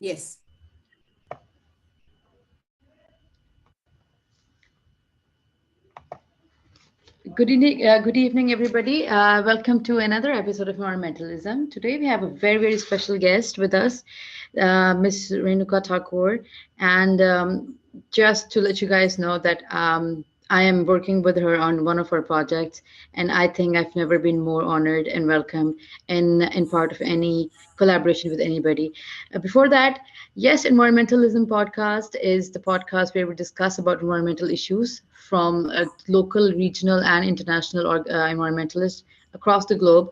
Yes. Good evening, everybody. Welcome to another episode of Environmentalism. Today we have a very special guest with us, Miss Renuka Thakore. And just to let you guys know that I am working with her on one of her projects, and I think I've never been more honored and welcomed in part of any collaboration with anybody. Before that, yes, Environmentalism podcast is the podcast where we discuss about environmental issues from local, regional, and international environmentalists across the globe.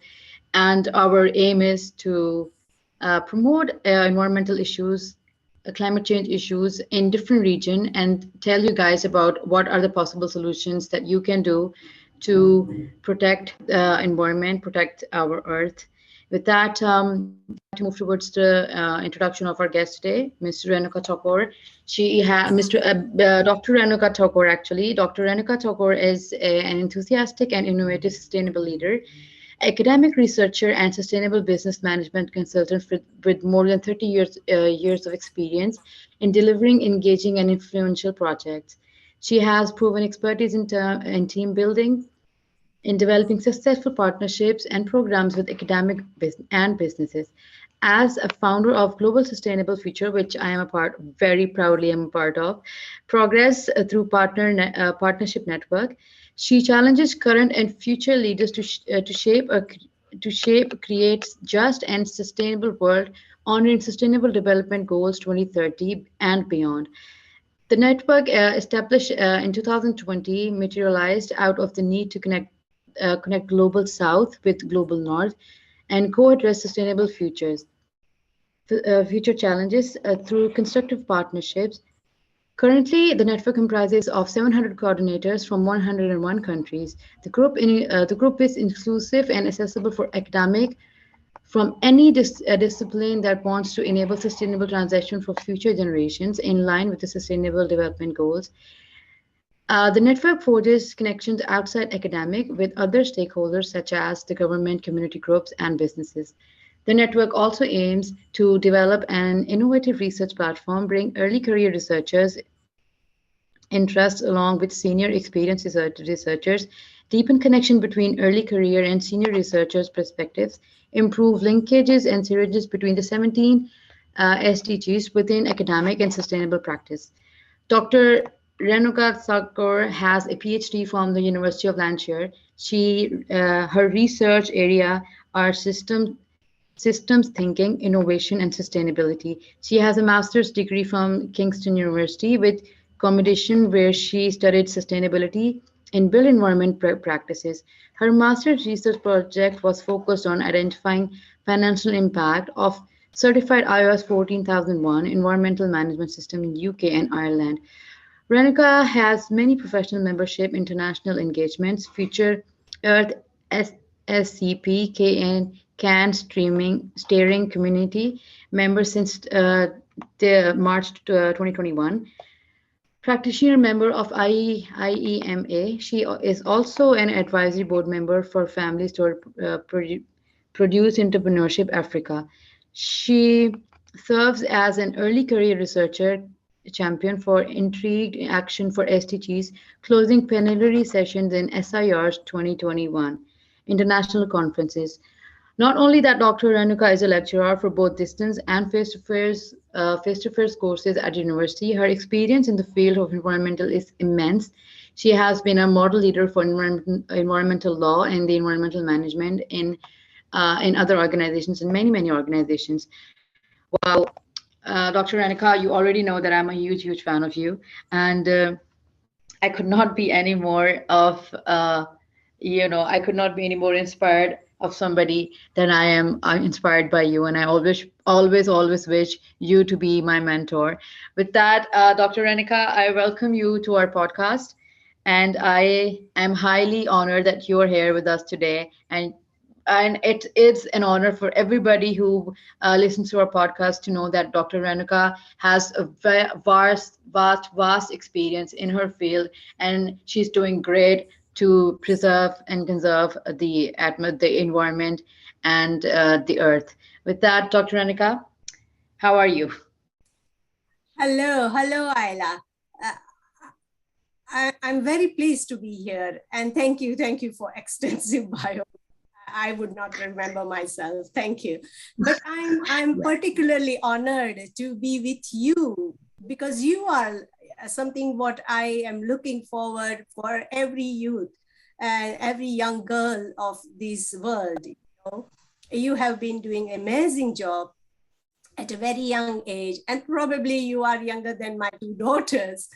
And our aim is to promote environmental issues, climate change issues in different region, and tell you guys about what are the possible solutions that you can do to protect the environment, protect our earth. With that, I'd like to move towards the introduction of our guest today, Mr. Renuka Thakore. Dr. Renuka Thakore, actually. Dr. Renuka Thakore is an enthusiastic and innovative sustainable leader, academic researcher, and sustainable business management consultant with more than 30 years of experience in delivering engaging and influential projects. She has proven expertise in team building, in developing successful partnerships and programs with academic and businesses. As a founder of Global Sustainable Future, which I am a part, very proudly am a part of, Progress through Partnership Network, she challenges current and future leaders to shape, create just and sustainable world, honoring Sustainable Development Goals 2030 and beyond. The network, established in 2020, materialized out of the need to connect global South with global North and co-address sustainable future challenges through constructive partnerships. Currently, the network comprises of 700 coordinators from 101 countries. The group is inclusive and accessible for academic from any discipline that wants to enable sustainable transition for future generations in line with the Sustainable Development Goals. The network forges connections outside academic with other stakeholders such as the government, community groups, and businesses. The network also aims to develop an innovative research platform, bring early career researchers interests along with senior experienced researchers, deepen connection between early career and senior researchers' perspectives, improve linkages and synergies between the 17 SDGs within academic and sustainable practice. Dr. Renuka Thakore has a PhD from the University of Lancashire. Her research area are systems thinking, innovation, and sustainability. She has a master's degree from Kingston University with accommodation where she studied sustainability in built environment practices. Her master's research project was focused on identifying financial impact of certified iOS 14001 environmental management system in UK and Ireland. Renuka has many professional membership, international engagements, Future Earth SCP, CAN Steering Community member since the March 2021. Practitioner member of IEMA. She is also an advisory board member for Family Store Produce Entrepreneurship Africa. She serves as an early career researcher champion for Intrigued Action for SDGs, closing plenary sessions in SIR's 2021 international conferences. Not only that, Dr. Renuka is a lecturer for both distance and face-to-face courses at university. Her experience in the field of environmental is immense. She has been a model leader for environmental law and the environmental management in other organizations and many organizations. Wow, Dr. Renuka, you already know that I'm a huge fan of you, and I could not be any more of I could not be any more inspired of somebody than I am. I'm inspired by you, and I always wish you to be my mentor. With that, Dr. Renika, I welcome you to our podcast, and I am highly honored that you are here with us today. And it is an honor for everybody who listens to our podcast to know that Dr. Renuka has a vast experience in her field, and she's doing great to preserve and conserve the environment, and the earth. With that, Dr. Renuka, how are you? Hello, Ayla. Uh, I'm very pleased to be here, and thank you for extensive bio. I would not remember myself. Thank you, but I'm Yeah. particularly honored to be with you because you are something what I am looking forward for every youth and every young girl of this world. You have been doing amazing job at a very young age, and probably you are younger than my two daughters.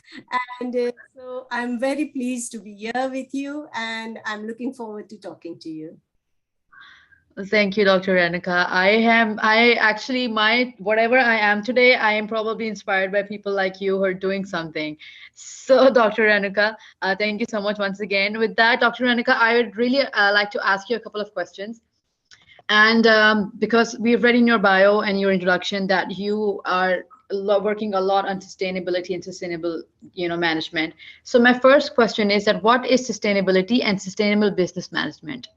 And so I'm very pleased to be here with you, and I'm looking forward to talking to you. Thank you, Dr. Renuka. I actually, whatever I am today, I am probably inspired by people like you who are doing something. So, Dr. Renuka, thank you so much once again. With that, Dr. Renuka, I would really like to ask you a couple of questions. And because we've read in your bio and your introduction that you are working a lot on sustainability and sustainable, management. So my first question is that what is sustainability and sustainable business management?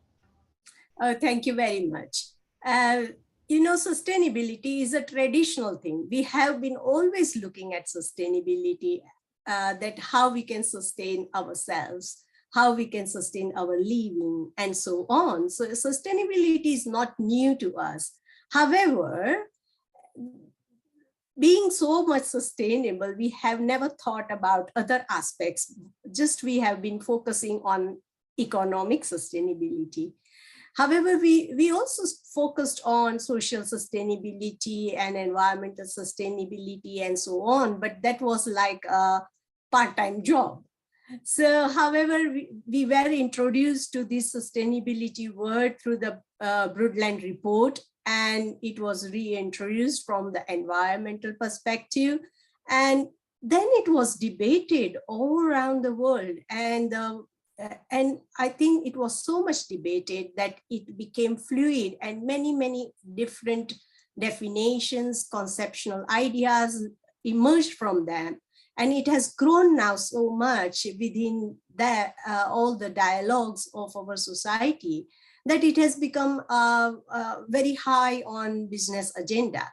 Thank you very much. Sustainability is a traditional thing. We have been always looking at sustainability, that how we can sustain ourselves, how we can sustain our living, and so on. So sustainability is not new to us. However, being so much sustainable, we have never thought about other aspects. Just we have been focusing on economic sustainability. However, we also focused on social sustainability and environmental sustainability and so on, but that was like a part-time job. So, however, we were introduced to this sustainability word through the Broadland report, and it was reintroduced from the environmental perspective. And then it was debated all around the world. And I think it was so much debated that it became fluid, and many different definitions, conceptual ideas emerged from them. And it has grown now so much within all the dialogues of our society that it has become very high on business agenda.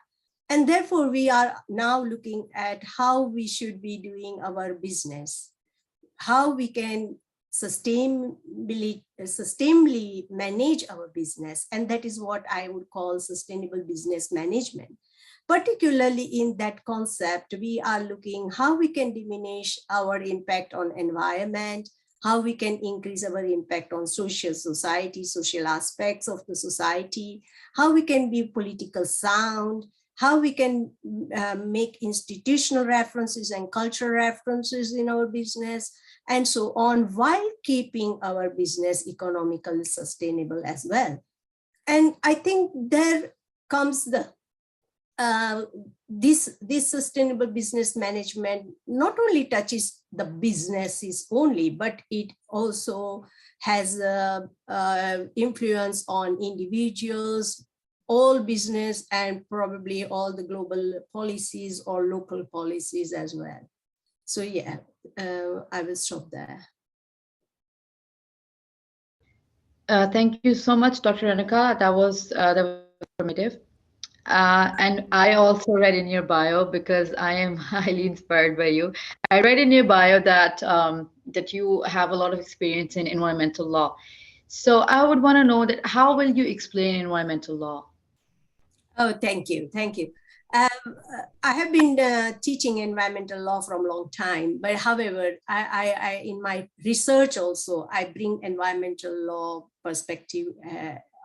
And therefore, we are now looking at how we should be doing our business, how we can sustainably manage our business. And that is what I would call sustainable business management. Particularly in that concept, we are looking how we can diminish our impact on environment, how we can increase our impact on social aspects of the society, how we can be political sound, how we can make institutional references and cultural references in our business, and so on, while keeping our business economically sustainable as well. And I think there comes the this sustainable business management not only touches the businesses only, but it also has influence on individuals, all business, and probably all the global policies or local policies as well. So yeah, I will stop there. Thank you so much, Dr. Renuka. That was informative. And I also read in your bio because I am highly inspired by you. I read in your bio that you have a lot of experience in environmental law. So I would want to know that how will you explain environmental law? Oh, thank you. Thank you. I have been teaching environmental law from a long time, but however, I in my research also, I bring environmental law perspective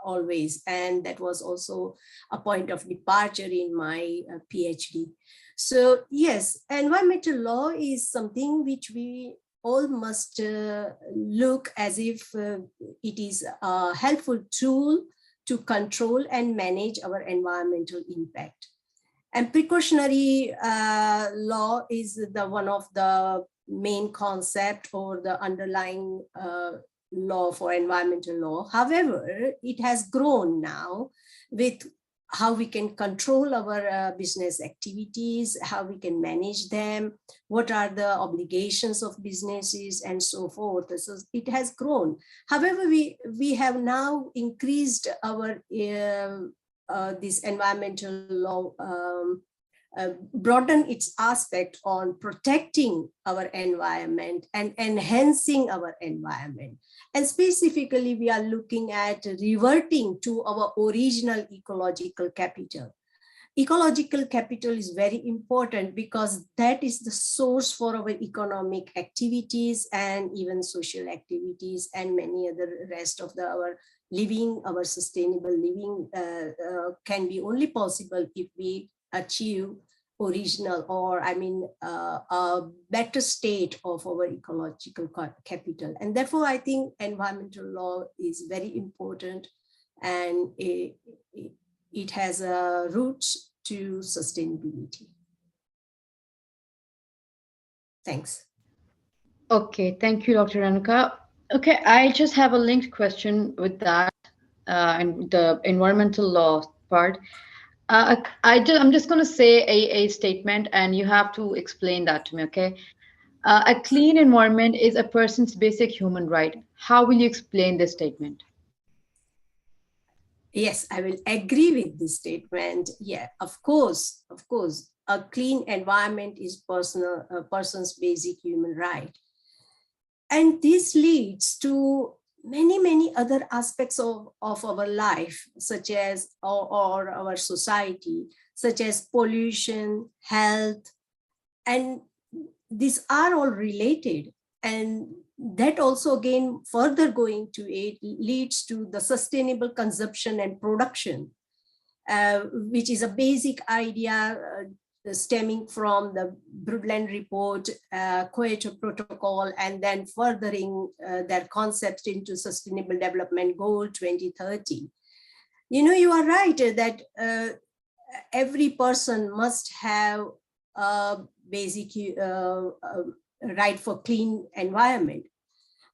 always. And that was also a point of departure in my PhD. So yes, environmental law is something which we all must look as if it is a helpful tool to control and manage our environmental impact. And precautionary law is the one of the main concept or the underlying law for environmental law. However, it has grown now with how we can control our business activities, how we can manage them, what are the obligations of businesses, and so forth. So it has grown. However, we have now increased our this environmental law broaden its aspect on protecting our environment and enhancing our environment. And specifically, we are looking at reverting to our original ecological capital. Ecological capital is very important because that is the source for our economic activities and even social activities and many other rest of our living. Our sustainable living can be only possible if we achieve original, or a better state of our ecological capital. And therefore, I think environmental law is very important, and it has roots to sustainability. Thanks. Okay, thank you, Dr. Renuka. Okay, I just have a linked question with that and the environmental law part. I'm just going to say a statement, and you have to explain that to me, okay? A clean environment is a person's basic human right. How will you explain this statement? Yes, I will agree with this statement. Yeah, of course, a clean environment is a person's basic human right. And this leads to many other aspects of our life, such as or our society, such as pollution, health, and these are all related. And that also, again, further going to it, leads to the sustainable consumption and production, which is a basic idea stemming from the Brundtland Report, Kyoto Protocol, and then furthering their concepts into Sustainable Development Goal 2030. You are right that every person must have a basic right for clean environment.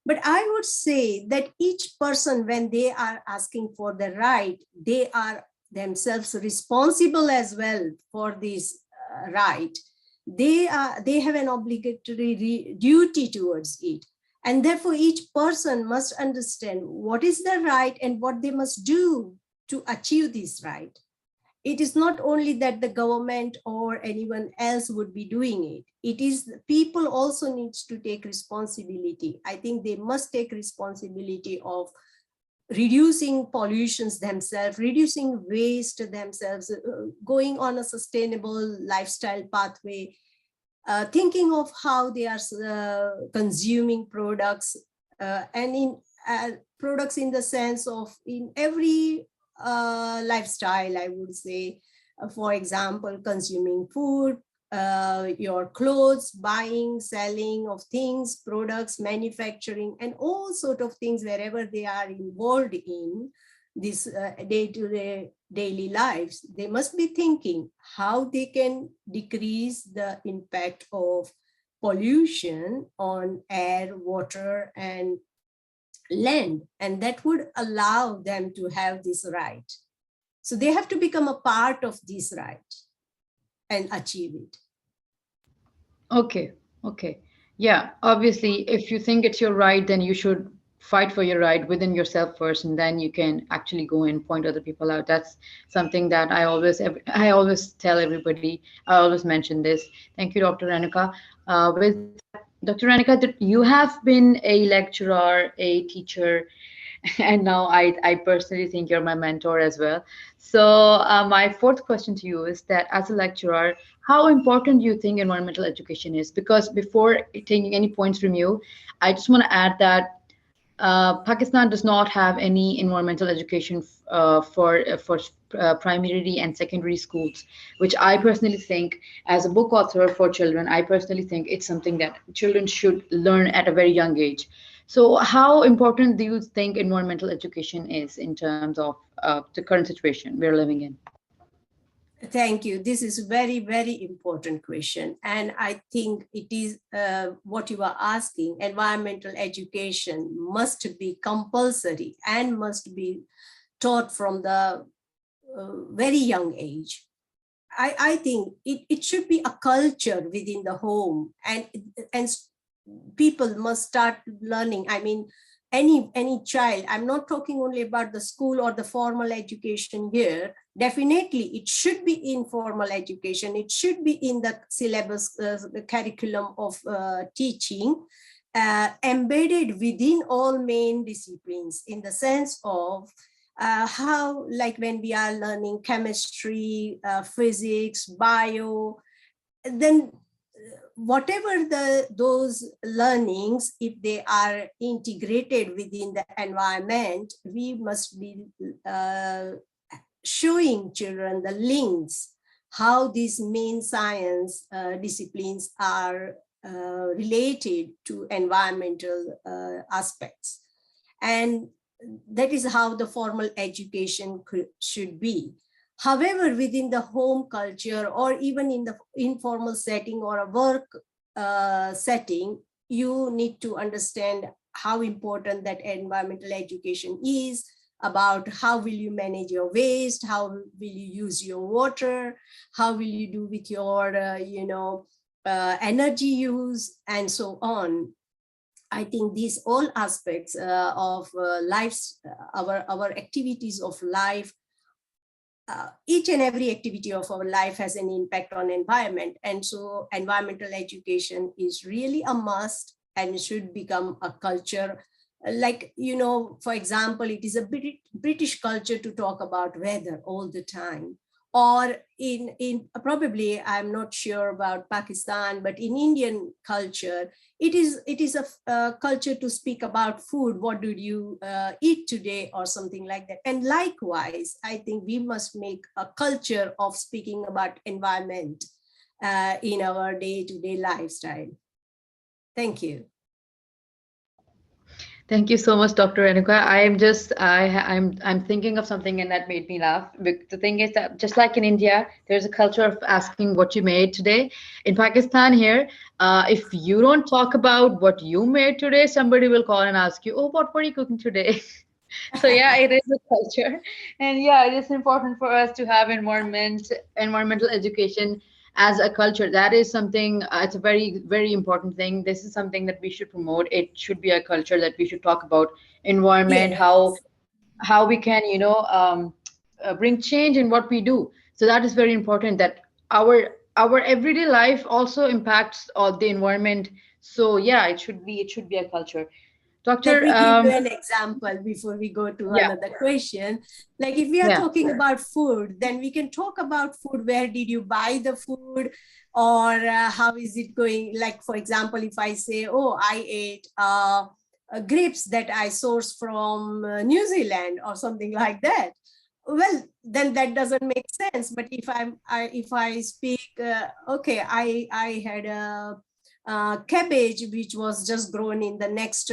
But I would say that each person, when they are asking for the right, they are themselves responsible as well for this right. They have an obligatory duty towards it. And therefore, each person must understand what is the right and what they must do to achieve this right. It is not only that the government or anyone else would be doing it. It is people also needs to take responsibility. I think they must take responsibility of reducing pollutions themselves, reducing waste themselves, going on a sustainable lifestyle pathway, thinking of how they are consuming products, and in products in the sense of in every lifestyle, I would say, for example, consuming food, your clothes, buying, selling of things, products, manufacturing, and all sort of things wherever they are involved in this day-to-day daily lives. They must be thinking how they can decrease the impact of pollution on air, water, and land, and that would allow them to have this right. So they have to become a part of this right and achieve it. Okay, okay. Yeah, obviously, if you think it's your right, then you should fight for your right within yourself first, and then you can actually go and point other people out. That's something that I always tell everybody. I always mention this. Thank you, Dr. Renuka. With that, Dr. Renuka, you have been a lecturer, a teacher, and now I personally think you're my mentor as well. So my fourth question to you is that as a lecturer, how important do you think environmental education is? Because before taking any points from you, I just want to add that Pakistan does not have any environmental education for primary and secondary schools, which I personally think, as a book author for children, I personally think it's something that children should learn at a very young age. So, how important do you think environmental education is in terms of the current situation we're living in? Thank you. This is a very important question. And I think it is what you are asking. Environmental education must be compulsory and must be taught from the very young age. I think it should be a culture within the home, and people must start learning. I mean, any child, I'm not talking only about the school or the formal education here. Definitely, it should be in formal education. It should be in the syllabus, the curriculum of teaching, embedded within all main disciplines, in the sense of how, like when we are learning chemistry, physics, bio, then whatever those learnings, if they are integrated within the environment, we must be showing children the links, how these main science disciplines are related to environmental aspects. And that is how the formal education should be. However, within the home culture, or even in the informal setting or a work setting, you need to understand how important that environmental education is, about how will you manage your waste, how will you use your water, how will you do with your energy use, and so on. I think these all aspects of lives, our activities of life, each and every activity of our life has an impact on environment. And so environmental education is really a must and should become a culture. Like, for example, it is a British culture to talk about weather all the time. Or in probably, I'm not sure about Pakistan, but in Indian culture, it is a culture to speak about food. What did you eat today, or something like that. And likewise, I think we must make a culture of speaking about environment in our day-to-day lifestyle. Thank you. Thank you so much, Dr. Renuka. I'm thinking of something, and that made me laugh. The thing is that just like in India, there's a culture of asking what you made today. In Pakistan here, if you don't talk about what you made today, somebody will call and ask you, "Oh, what were you cooking today?" So yeah, it is a culture, and yeah, it is important for us to have environmental education as a culture. That is something. It's a very very important thing. This is something that we should promote. It should be a culture that we should talk about environment, Yes. how we can bring change in what we do. So that is very important. That our everyday life also impacts the environment. So yeah, it should be a culture. Let Doctor, me give you an example before we go to yeah, another question. Like, if we are yeah. talking about food, then we can talk about food. Where did you buy the food, or how is it going? Like, for example, if I say, oh, I ate grapes that I sourced from New Zealand or something like that, well, then that doesn't make sense. But if I speak, okay, I had a cabbage which was just grown in the next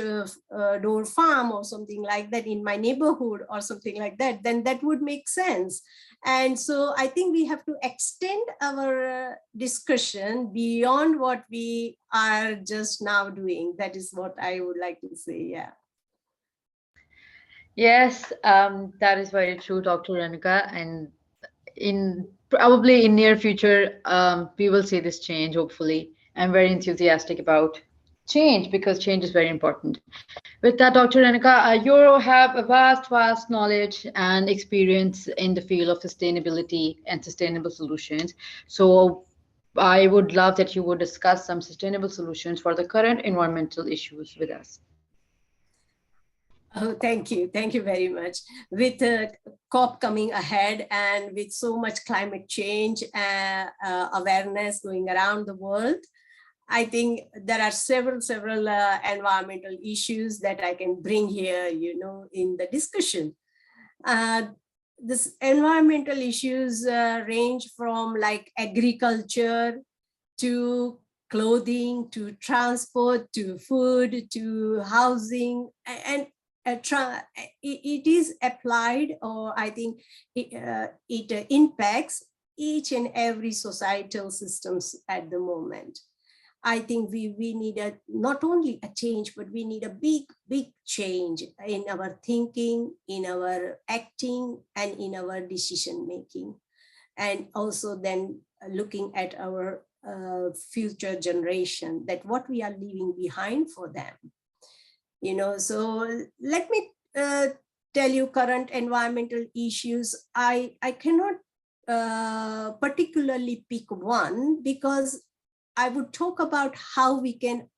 door farm or something like that in my neighborhood or something like that, then that would make sense. And so I think we have to extend our discussion beyond what we are just now doing. That is what I would like to say. Yeah. Yes, that is very true, Dr. Renuka. And in probably in near future, we will see this change, hopefully. I'm very enthusiastic about change because change is very important. With that, Dr. Renuka, you have a vast knowledge and experience in the field of sustainability and sustainable solutions. So I would love that you would discuss some sustainable solutions for the current environmental issues with us. Oh, thank you. Thank you very much. With COP coming ahead, and with so much climate change awareness going around the world, I think there are several environmental issues that I can bring here, in the discussion. This environmental issues range from like agriculture to clothing, to transport, to food, to housing, and it is applied, or I think it impacts each and every societal systems at the moment. I think we need not only a change, but we need a big change in our thinking, in our acting, and in our decision making. And also then looking at our future generation, that what we are leaving behind for them. So let me tell you current environmental issues, I cannot particularly pick one, because I would talk about how we can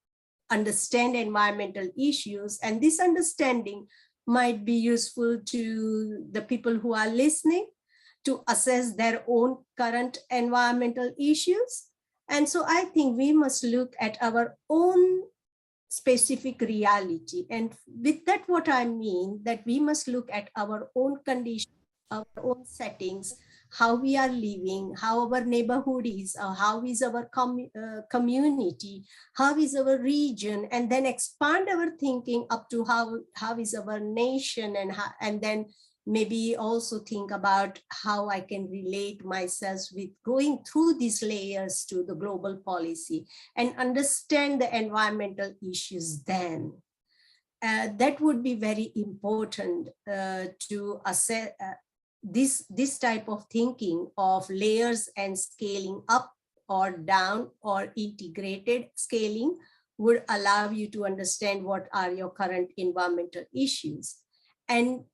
understand environmental issues, and this understanding might be useful to the people who are listening to assess their own current environmental issues. And so I think we must look at our own specific reality. And with that, what I mean, that we must look at our own conditions, our own settings, how we are living, how our neighborhood is, how is our community, how is our region, and then expand our thinking up to how is our nation, and then maybe also think about how I can relate myself with going through these layers to the global policy and understand the environmental issues then. That would be very important to assess this type of thinking of layers and scaling up or down or integrated scaling would allow you to understand what are your current environmental issues. And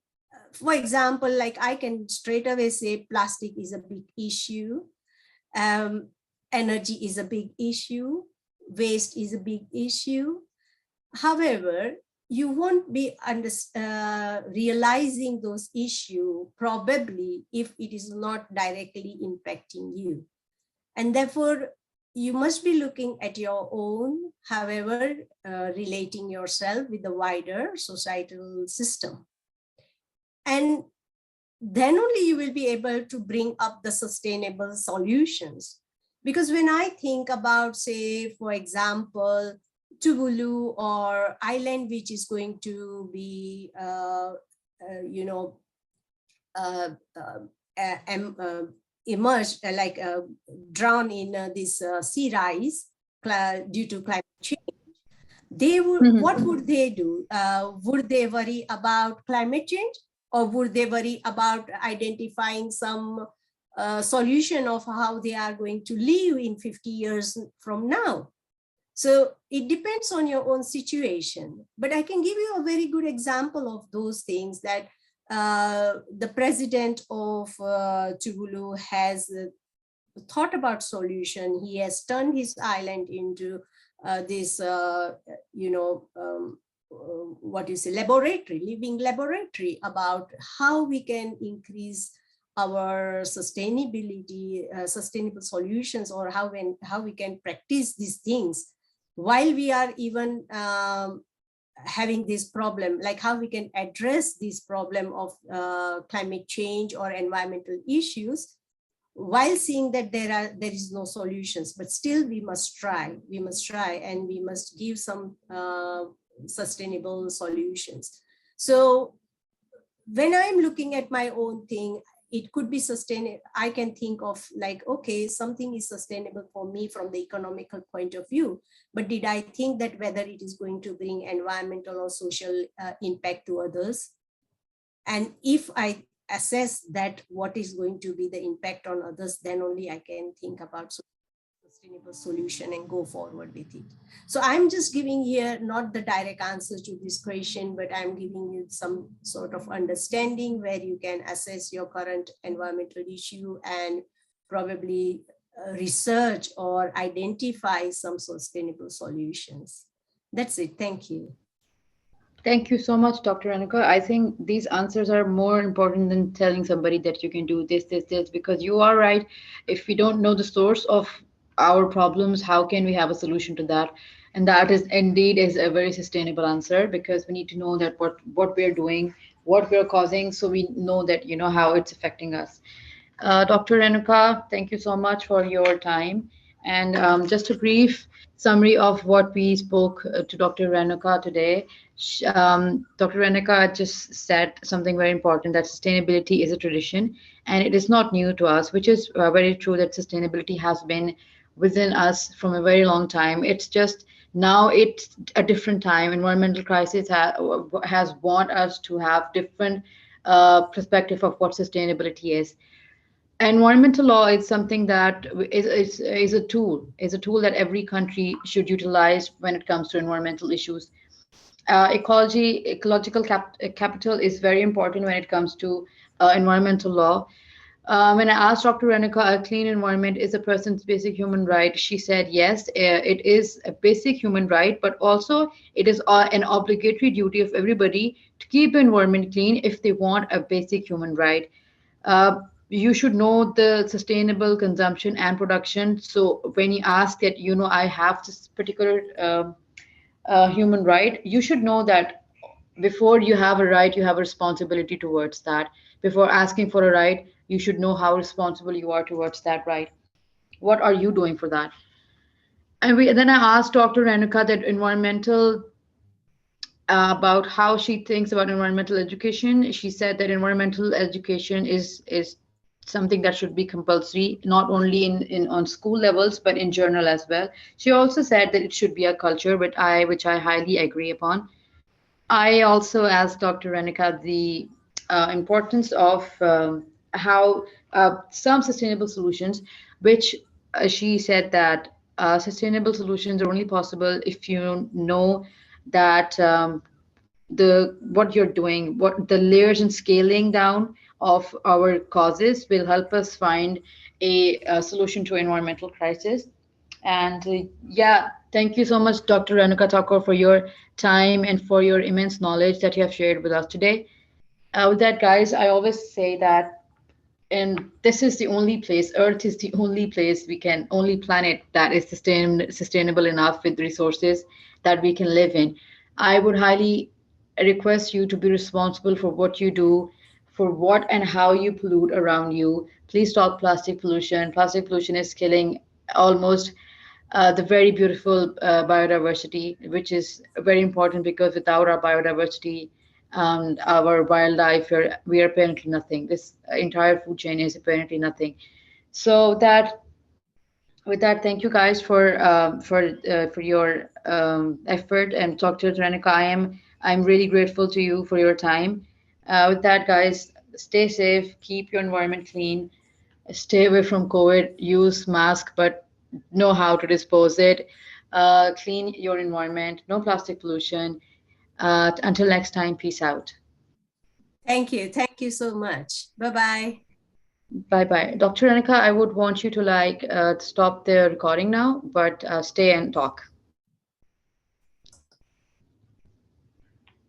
for example, like I can straight away say plastic is a big issue, energy is a big issue, waste is a big issue. However, you won't be realizing those issues probably if it is not directly impacting you. And therefore, you must be looking at your own, however, relating yourself with the wider societal system. And then only you will be able to bring up the sustainable solutions. Because when I think about, say, for example, Tuvalu or island, which is going to be, emerged, drown in this sea rise due to climate change, they would, what would they do? Would they worry about climate change, or would they worry about identifying some solution of how they are going to live in 50 years from now? So it depends on your own situation. But I can give you a very good example of those things, that the president of Tuvalu has thought about solution. He has turned his island into this, living laboratory about how we can increase our sustainability, sustainable solutions, or how we can practice these things while we are even having this problem, like how we can address this problem of climate change or environmental issues, while seeing that there is no solutions, but still we must try, and we must give some sustainable solutions. So when I'm looking at my own thing, it could be sustainable. I can think of like, okay, something is sustainable for me from the economical point of view, but did I think that whether it is going to bring environmental or social impact to others? And if I assess that what is going to be the impact on others, then only I can think about sustainable solution and go forward with it. So I'm just giving here not the direct answer to this question, but I'm giving you some sort of understanding where you can assess your current environmental issue and probably research or identify some sustainable solutions. That's it. Thank you. Thank you so much, Dr. Renuka. I think these answers are more important than telling somebody that you can do this, because you are right. If we don't know the source of our problems, how can we have a solution to that? And that is indeed is a very sustainable answer, because we need to know that what we're doing, what we're causing, so we know that how it's affecting us. Dr. Renuka, thank you so much for your time. And just a brief summary of what we spoke to Dr. Renuka today. Dr. Renuka just said something very important, that sustainability is a tradition and it is not new to us, which is very true, that sustainability has been within us from a very long time. It's just now it's a different time. Environmental crisis has want us to have different perspective of what sustainability is. Environmental law is something that is a tool that every country should utilize when it comes to environmental issues. ecological capital is very important when it comes to environmental law. When I asked Dr. Renuka, a clean environment is a person's basic human right, she said yes, it is a basic human right, but also it is an obligatory duty of everybody to keep the environment clean if they want a basic human right. You should know the sustainable consumption and production. So when you ask that, I have this particular human right, you should know that before you have a right, you have a responsibility towards that. Before asking for a right, you should know how responsible you are towards that right. What are you doing for that? And then I asked Dr. Renuka that environmental about how she thinks about environmental education. She said that environmental education is something that should be compulsory, not only in on school levels, but in general as well. She also said that it should be a culture, which I highly agree upon. I also asked Dr. Renika the importance of how some sustainable solutions, which she said that sustainable solutions are only possible if you know that the what you're doing, what the layers and scaling down of our causes will help us find a solution to environmental crisis. And yeah, thank you so much, Dr. Renuka Thakore, for your time and for your immense knowledge that you have shared with us today. With that, guys, I always say that, and this is the only place, Earth is the only place only planet that is sustainable enough with resources that we can live in. I would highly request you to be responsible for what you do, for what and how you pollute around you. Please stop plastic pollution. Plastic pollution is killing almost the very beautiful biodiversity, which is very important because without our biodiversity and our wildlife, we are apparently nothing. This entire food chain is apparently nothing. So that with that, thank you guys for your effort. And Dr. Renika, I'm really grateful to you for your time. With that, guys, stay safe, keep your environment clean, stay away from COVID, use mask, but know how to dispose it. Clean your environment, no plastic pollution. Until next time, peace out. Thank you. Thank you so much. Bye-bye. Bye bye. Dr. Anika, I would want you to stop the recording now, but stay and talk.